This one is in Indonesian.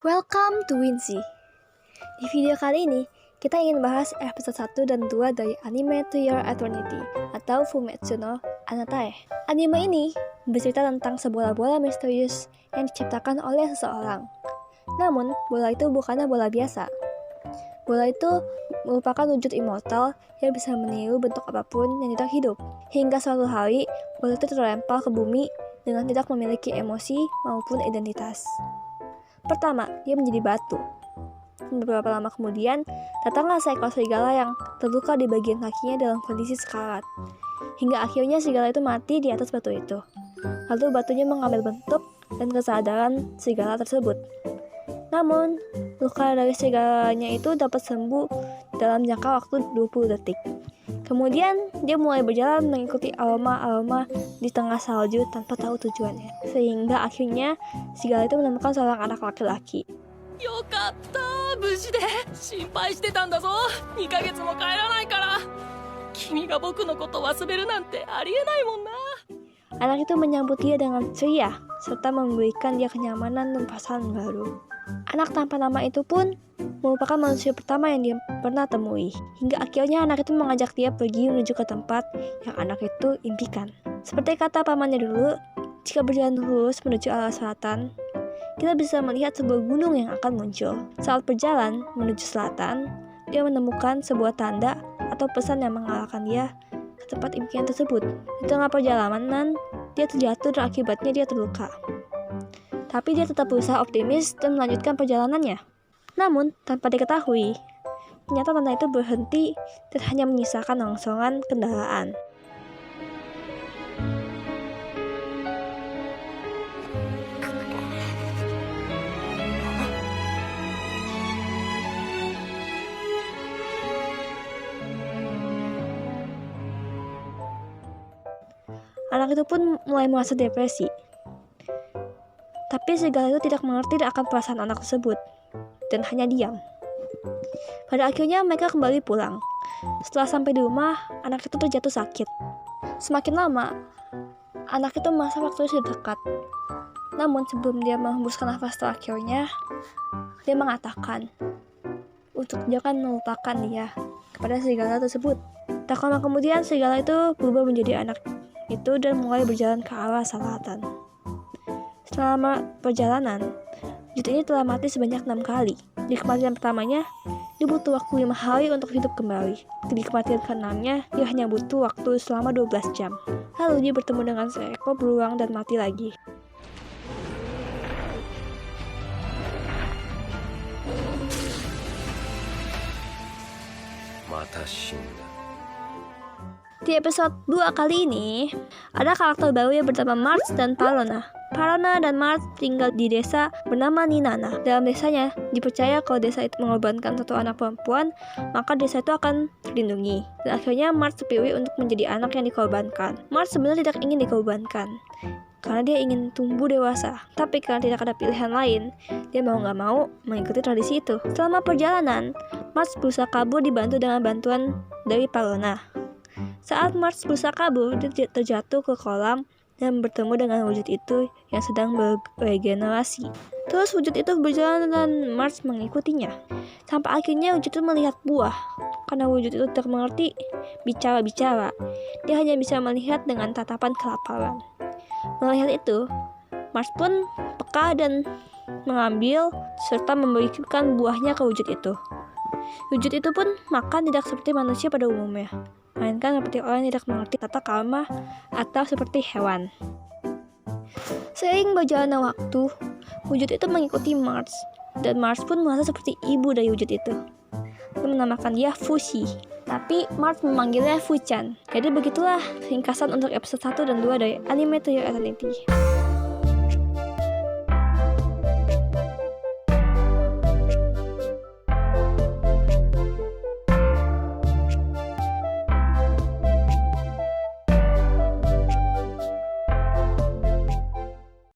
Welcome to Wincy. Di video kali ini, kita ingin bahas episode 1 dan 2 dari anime To Your Eternity atau Fumetsu no Anatae. Anime ini bercerita tentang sebuah bola misterius yang diciptakan oleh seseorang. Namun, bola itu bukanlah bola biasa. Bola itu merupakan wujud immortal yang bisa meniru bentuk apapun yang tidak hidup. Hingga suatu hari, bola itu terlempar ke bumi dengan tidak memiliki emosi maupun identitas. Pertama, dia menjadi batu. Beberapa lama kemudian, datanglah seekor serigala yang terluka di bagian kakinya dalam kondisi sekarat. Hingga akhirnya serigala itu mati di atas batu itu. Lalu batunya mengambil bentuk dan kesadaran serigala tersebut. Namun, luka dari serigalanya itu dapat sembuh dalam jangka waktu 20 detik. Kemudian, dia mulai berjalan mengikuti aroma-aroma di tengah salju tanpa tahu tujuannya. Sehingga akhirnya, serigala itu menemukan seorang anak laki-laki. よかった無事で心配してたんだぞ2ヶ月も帰らないから君が僕のこと忘れるなんてありえないもんな Anak itu menyambut dia dengan ceria, serta memberikan dia kenyamanan dan perasaan baru. Anak tanpa nama itu pun merupakan manusia pertama yang dia pernah temui. Hingga akhirnya anak itu mengajak dia pergi menuju ke tempat yang anak itu impikan. Seperti kata pamannya dulu, jika berjalan lurus menuju arah selatan, kita bisa melihat sebuah gunung yang akan muncul. Saat berjalan menuju selatan, dia menemukan sebuah tanda atau pesan yang mengarahkan dia ke tempat impian tersebut. Di tengah perjalanan, dia terjatuh dan akibatnya dia terluka. Tapi dia tetap berusaha optimis dan melanjutkan perjalanannya. Namun, tanpa diketahui, ternyata tanda itu berhenti dan hanya menyisakan rongsokan kendaraan. Anak itu pun mulai merasa depresi. Tapi serigala itu tidak mengerti akan perasaan anak tersebut dan hanya diam. Pada akhirnya mereka kembali pulang. Setelah sampai di rumah, anak itu terjatuh sakit. Semakin lama, anak itu merasa waktunya sudah dekat. Namun sebelum dia menghembuskan nafas terakhirnya, dia mengatakan untuk jangan melupakan dia kepada serigala tersebut. Tak lama kemudian serigala itu berubah menjadi anak itu dan mulai berjalan ke arah selatan. Selama perjalanan, wujud ini telah mati sebanyak 6 kali. Di kematian pertamanya, dia butuh waktu 5 hari untuk hidup kembali. Di kematian ke-6-nya, dia hanya butuh waktu selama 12 jam. Lalu dia bertemu dengan seekor beruang dan mati lagi. Di episode 2 kali ini, ada karakter baru yang bernama March dan Palona. Palona dan March tinggal di desa bernama Ninana. Dalam desanya, dipercaya kalau desa itu mengorbankan satu anak perempuan, maka desa itu akan terlindungi. Dan akhirnya March terpilih untuk menjadi anak yang dikorbankan. March sebenarnya tidak ingin dikorbankan, karena dia ingin tumbuh dewasa. Tapi karena tidak ada pilihan lain, dia mau gak mau mengikuti tradisi itu. Selama perjalanan, March berusaha kabur dibantu dengan bantuan dari Palona. Saat March berusaha kabur, dia terjatuh ke kolam dan bertemu dengan wujud itu yang sedang beregenerasi. Terus wujud itu berjalan dan March mengikutinya. Sampai akhirnya wujud itu melihat buah. Karena wujud itu tidak mengerti bicara-bicara, dia hanya bisa melihat dengan tatapan kelaparan. Melihat itu, March pun peka dan mengambil serta memberikan buahnya ke wujud itu. Wujud itu pun makan tidak seperti manusia pada umumnya, melainkan seperti orang yang tidak mengerti tata krama atau seperti hewan. Seiring berjalannya waktu, wujud itu mengikuti March, dan March pun merasa seperti ibu dari wujud itu. Dia menamakan dia Fushi, tapi March memanggilnya Fuchan. Jadi begitulah ringkasan untuk episode 1 dan 2 dari anime To Your Eternity.